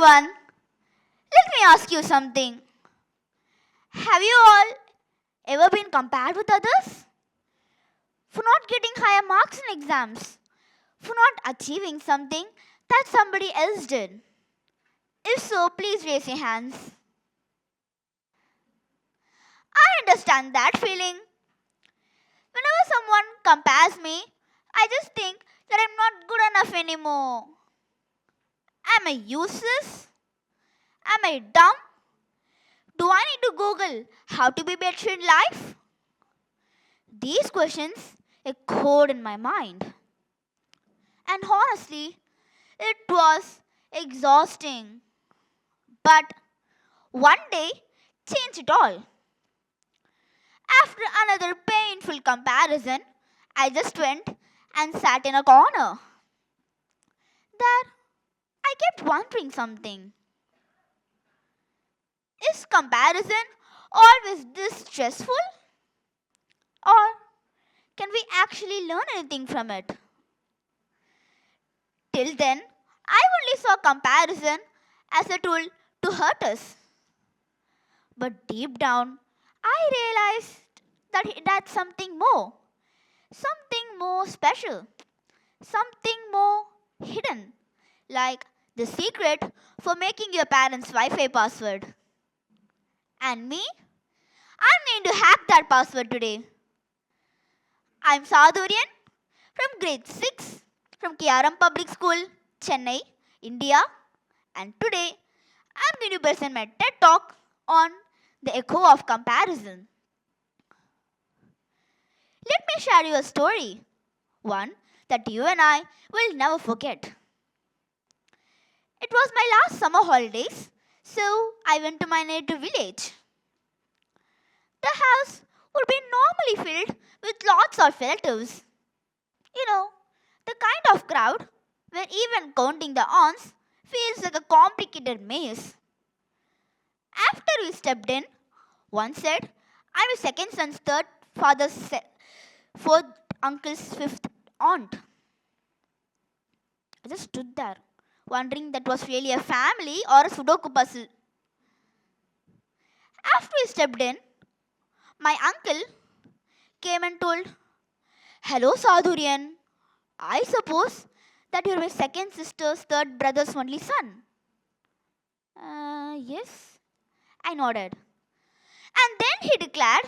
everyone, let me ask you something. Have you all ever been compared with others? For not getting higher marks in exams? For not achieving something that somebody else did? If so, please raise your hands. I understand that feeling. Whenever someone compares me, I just think that I'm not good enough anymore. Am I useless? Am I dumb? Do I need to Google how to be better in life? These questions echoed in my mind. And honestly, it was exhausting. But one day changed it all. After another painful comparison, I just went and sat in a corner. There, I kept wondering something. Is comparison always this stressful? Or can we actually learn anything from it? Till then, I only saw comparison as a tool to hurt us. But deep down, I realized that that's something more special, something more hidden, like the secret for making your parents' Wi-Fi password. And me? I'm going to hack that password today. I'm SAADHURYAN from grade 6 from KRMPublicSchool, Chennai, India. And today I'm going to present my TED talk on the echo of comparison. Let me share you a story, one that you and I will never forget. It was my last summer holidays, so I went to my native village. The house would be normally filled with lots of relatives. You know, the kind of crowd where even counting the aunts feels like a complicated maze. After we stepped in, one said, I'm a second son's third father's fourth uncle's fifth aunt. I just stood there, wondering that was really a family or a Sudoku puzzle. After we stepped in, my uncle came and told, Hello, SAADHURYAN. I suppose that you're my second sister's third brother's only son. Yes, I nodded. And then he declared,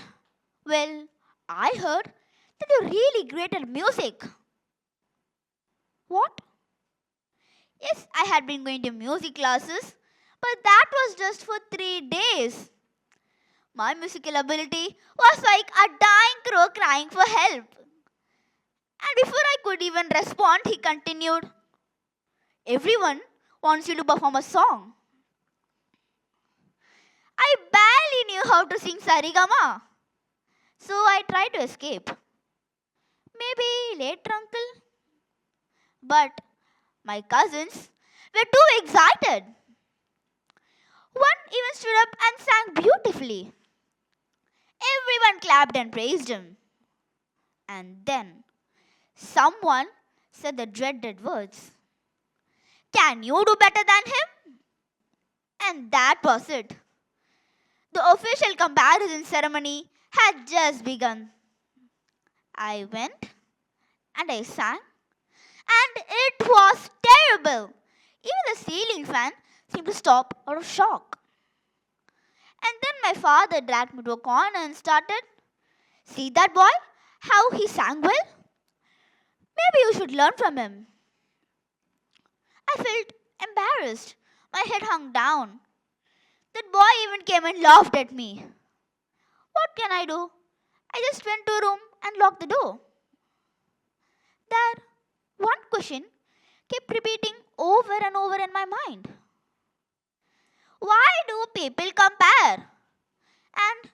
Well, I heard that you're really great at music. What? Yes, I had been going to music classes, but that was just for 3 days. My musical ability was like a dying crow crying for help. And before I could even respond, he continued, Everyone wants you to perform a song. I barely knew how to sing Sarigama. So I tried to escape. Maybe later, uncle. But my cousins were too excited. One even stood up and sang beautifully. Everyone clapped and praised him. And then someone said the dreaded words. Can you do better than him? And that was it. The official comparison ceremony had just begun. I went and I sang, and it was terrible. Even the ceiling fan seemed to stop out of shock. And then my father dragged me to a corner and started, See that boy? How he sang well? Maybe you should learn from him. I felt embarrassed. My head hung down. That boy even came and laughed at me. What can I do? I just went to a room and locked the door. There, one question kept repeating over and over in my mind. Why do people compare? And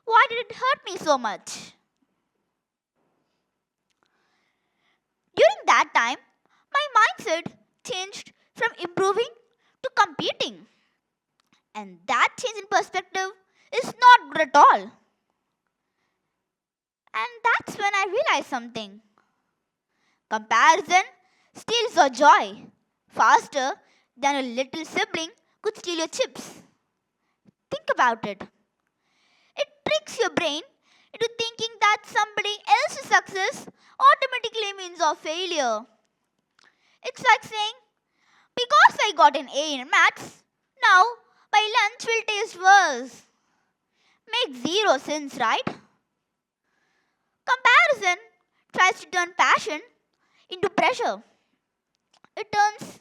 why did it hurt me so much? During that time, my mindset changed from improving to competing. And that change in perspective is not good at all. And that's when I realized something. Comparison steals our joy faster than a little sibling could steal your chips. Think about it. It tricks your brain into thinking that somebody else's success automatically means your failure. It's like saying, because I got an A in maths, now my lunch will taste worse. Makes zero sense, right? Comparison tries to turn passion into pressure. It turns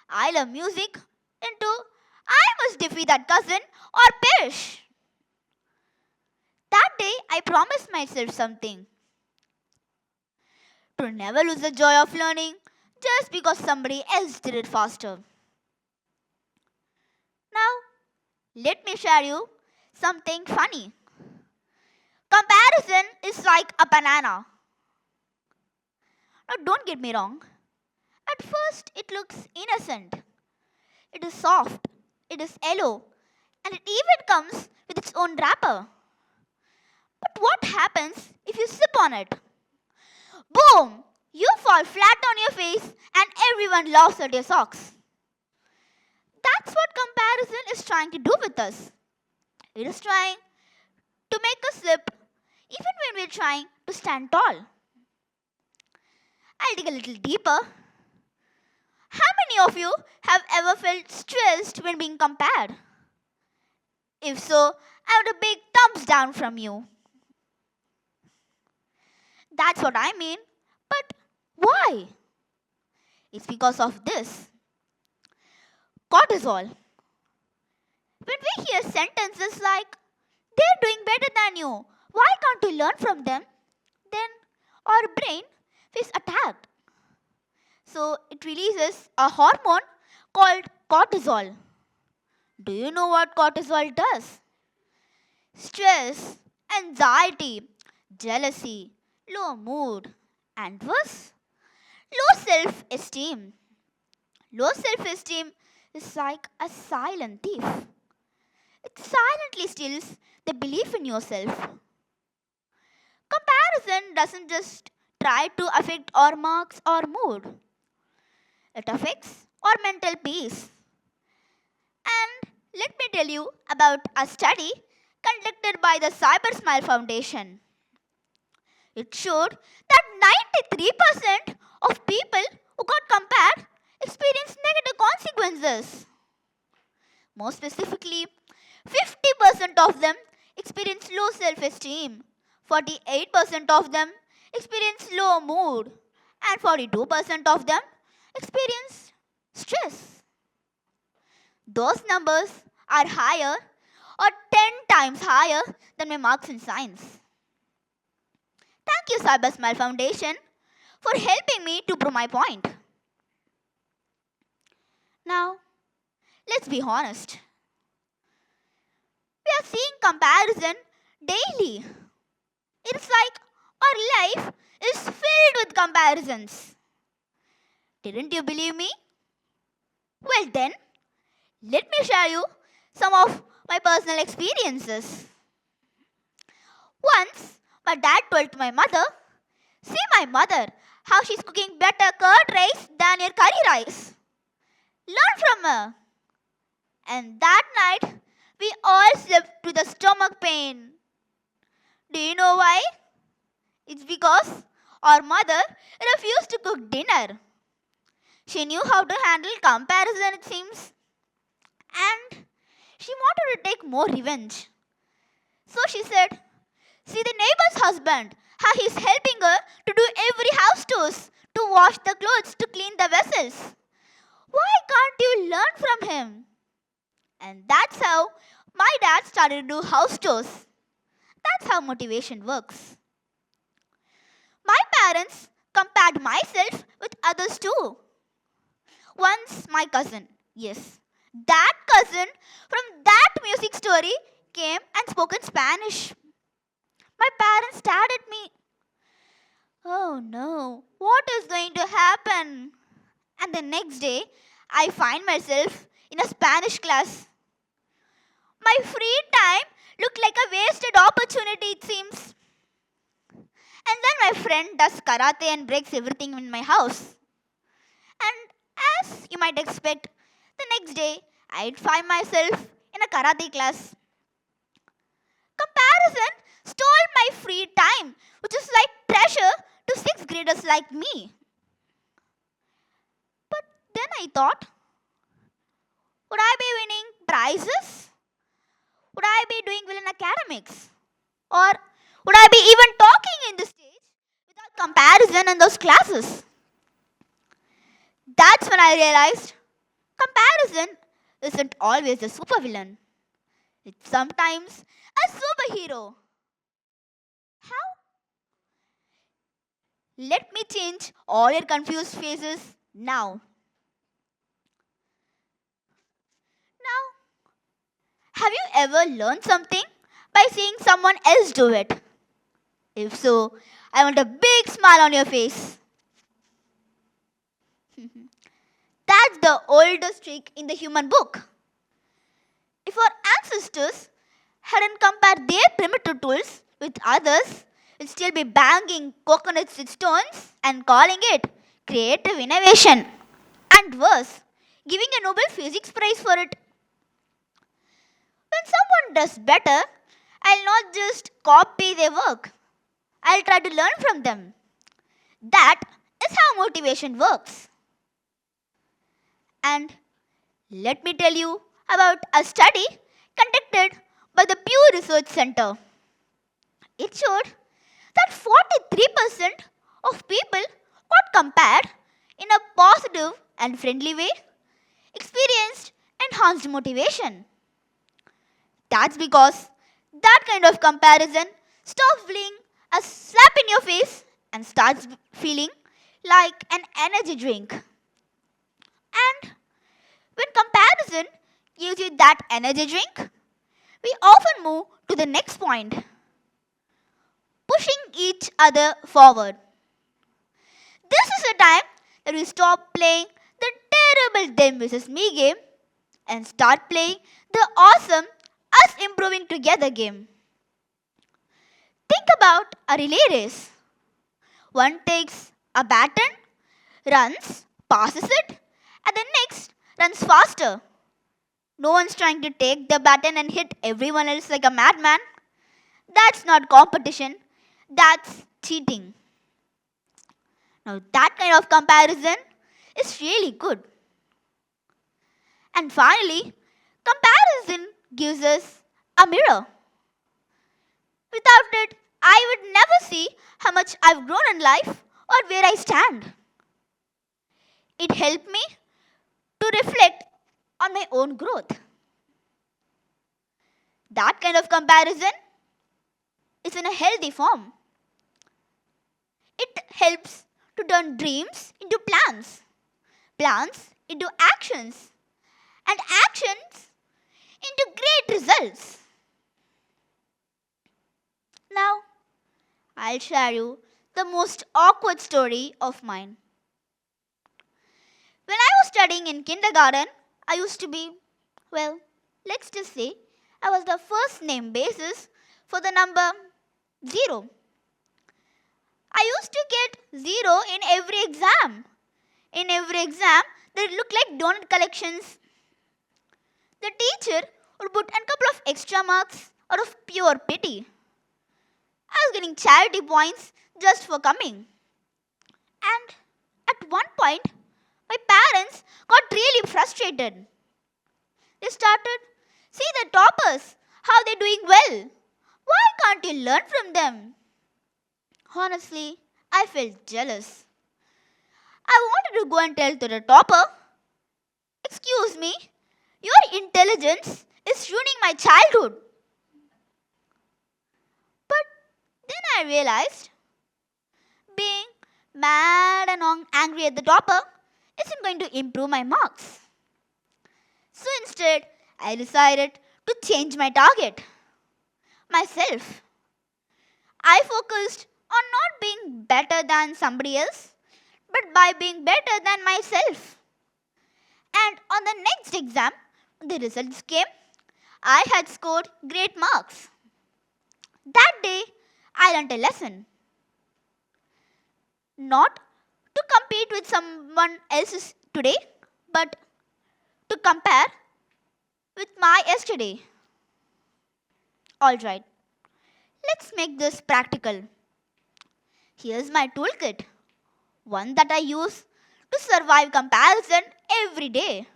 I love music into I must defeat that cousin or perish. That day I promised myself something, to never lose the joy of learning just because somebody else did it faster. Now, let me share you something funny. Comparison is like a banana. Now, don't get me wrong. At first, it looks innocent. It is soft, it is yellow, and it even comes with its own wrapper. But what happens if you sip on it? Boom! You fall flat on your face and everyone laughs at your socks. That's what comparison is trying to do with us. It is trying to make us slip even when we're trying to stand tall. I'll dig a little deeper. How many of you have ever felt stressed when being compared? If so, I want a big thumbs down from you. That's what I mean. But why? It's because of this. Cortisol. When we hear sentences like, they're doing better than you, why can't you learn from them? Then our brain feels attacked. So it releases a hormone called cortisol. Do you know what cortisol does? Stress, anxiety, jealousy, low mood, and worse, low self-esteem. Low self-esteem is like a silent thief. It silently steals the belief in yourself. Comparison doesn't just try to affect our marks or mood. It affects our mental peace. And let me tell you about a study conducted by the CyberSmile Foundation. It showed that 93% of people who got compared experienced negative consequences. More specifically, 50% of them experienced low self-esteem, 48% of them experienced low mood, and 42% of them experienced stress. Those numbers are higher or 10 times higher than my marks in science. Thank you, CyberSmile Foundation, for helping me to prove my point. Now, let's be honest. We are seeing comparison daily. It's like our life is filled with comparisons. Didn't you believe me? Well then, let me share you some of my personal experiences. Once, my dad told my mother, see my mother, how she's cooking better curd rice than your curry rice. Learn from her. And that night, we all slept with a stomach pain. Do you know why? It's because our mother refused to cook dinner. She knew how to handle comparison, it seems. And she wanted to take more revenge. So she said, see the neighbor's husband, how he's helping her to do every house chores, to wash the clothes, to clean the vessels. Why can't you learn from him? And that's how my dad started to do house chores. That's how motivation works. My parents compared myself with others too. Once my cousin, yes, that cousin from that music story came and spoke in Spanish. My parents stared at me. Oh no, what is going to happen? And the next day, I find myself in a Spanish class. My free time looked like a wasted opportunity, it seems. And then my friend does karate and breaks everything in my house. And as you might expect, the next day I'd find myself in a karate class. Comparison stole my free time, which is like treasure to sixth graders like me. But then I thought, would I be winning prizes? Would I be doing well in academics? Or would I be even talking in the stage without comparison in those classes? That's when I realized comparison isn't always a supervillain. It's sometimes a superhero. How? Let me change all your confused faces now. Now, have you ever learned something by seeing someone else do it? If so, I want a big smile on your face. That's the oldest trick in the human book. If our ancestors hadn't compared their primitive tools with others, we'd still be banging coconuts with stones and calling it creative innovation. And worse, giving a Nobel Physics Prize for it. When someone does better, I'll not just copy their work. I'll try to learn from them. That is how motivation works. And let me tell you about a study conducted by the Pew Research Center. It showed that 43% of people got compared in a positive and friendly way experienced enhanced motivation. That's because that kind of comparison stops feeling a slap in your face and starts feeling like an energy drink. And when comparison gives you that energy drink, we often move to the next point, pushing each other forward. This is the time that we stop playing the terrible them versus me game and start playing the awesome us improving together game. Think about a relay race. One takes a baton, runs, passes it, and the next runs faster. No one's trying to take the baton and hit everyone else like a madman. That's not competition, that's cheating. Now, that kind of comparison is really good. And finally, comparison gives us a mirror. Without it, I would never see how much I've grown in life or where I stand. It helped me to reflect on my own growth. That kind of comparison is in a healthy form. It helps to turn dreams into plans, plans into actions, and actions into great results. Now, I'll share you the most awkward story of mine. When I was studying in kindergarten, I used to be, well, let's just say, I was the first name basis for the number 0. I used to get 0 in every exam. In every exam, they looked like donut collections. The teacher would put a couple of extra marks out of pure pity. I was getting charity points just for coming. And at one point, my parents got really frustrated. They started, see the toppers, how they're doing well. Why can't you learn from them? Honestly, I felt jealous. I wanted to go and tell to the topper, excuse me, your intelligence is ruining my childhood. But then I realized being mad and angry at the topper isn't going to improve my marks. So instead, I decided to change my target, myself. I focused on not being better than somebody else, but by being better than myself. And on the next exam, the results came. I had scored great marks. That day, I learned a lesson. Not to compete with someone else's today, but to compare with my yesterday. Alright, let's make this practical. Here's my toolkit, one that I use to survive comparison every day.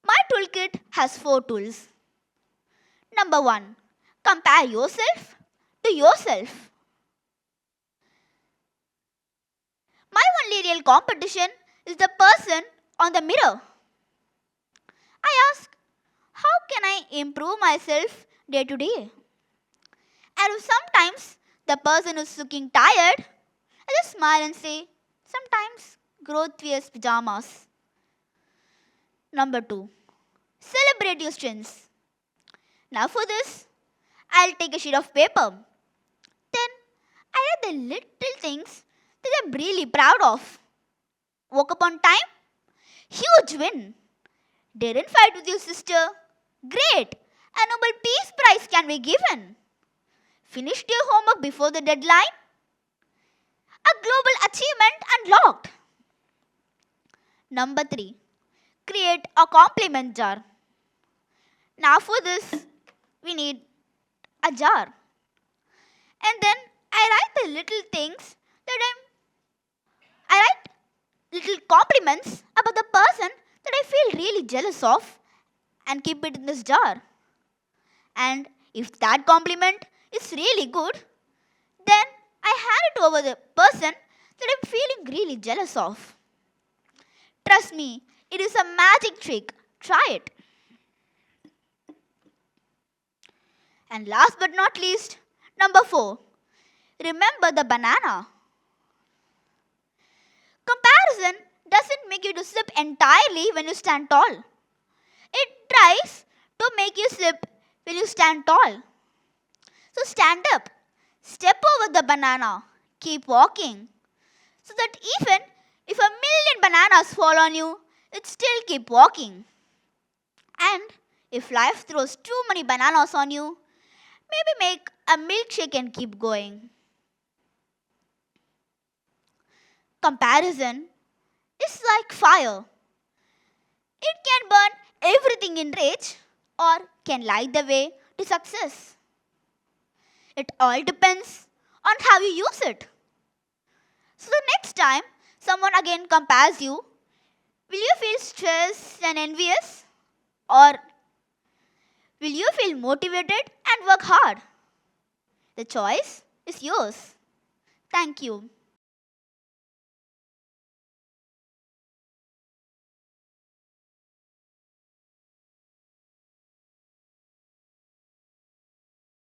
My toolkit has 4 tools. Number 1, compare yourself to yourself. My only real competition is the person on the mirror. I ask, how can I improve myself day to day? And if sometimes the person is looking tired, I just smile and say, sometimes growth wears pajamas. Number 2, celebrate your strengths. Now for this, I'll take a sheet of paper. Then I write the little things that I'm really proud of. Woke up on time? Huge win. Didn't fight with your sister? Great. A Nobel Peace Prize can be given. Finished your homework before the deadline? A global achievement unlocked. Number 3, create a compliment jar. Now for this, we need a jar. And then I write the little things that I write little compliments about the person that I feel really jealous of and keep it in this jar. And if that compliment is really good, then I hand it over the person that I'm feeling really jealous of. Trust me, it is a magic trick. Try it. And last but not least, number 4, remember the banana. Comparison doesn't make you to slip entirely when you stand tall. It tries to make you slip when you stand tall. So stand up, step over the banana, keep walking. So that even if 1,000,000 bananas fall on you, it still keep walking. And if life throws too many bananas on you, maybe make a milkshake and keep going. Comparison is like fire. It can burn everything in rage or can light the way to success. It all depends on how you use it. So the next time someone again compares you, will you feel stressed and envious? Or will you feel motivated and work hard? The choice is yours. Thank you.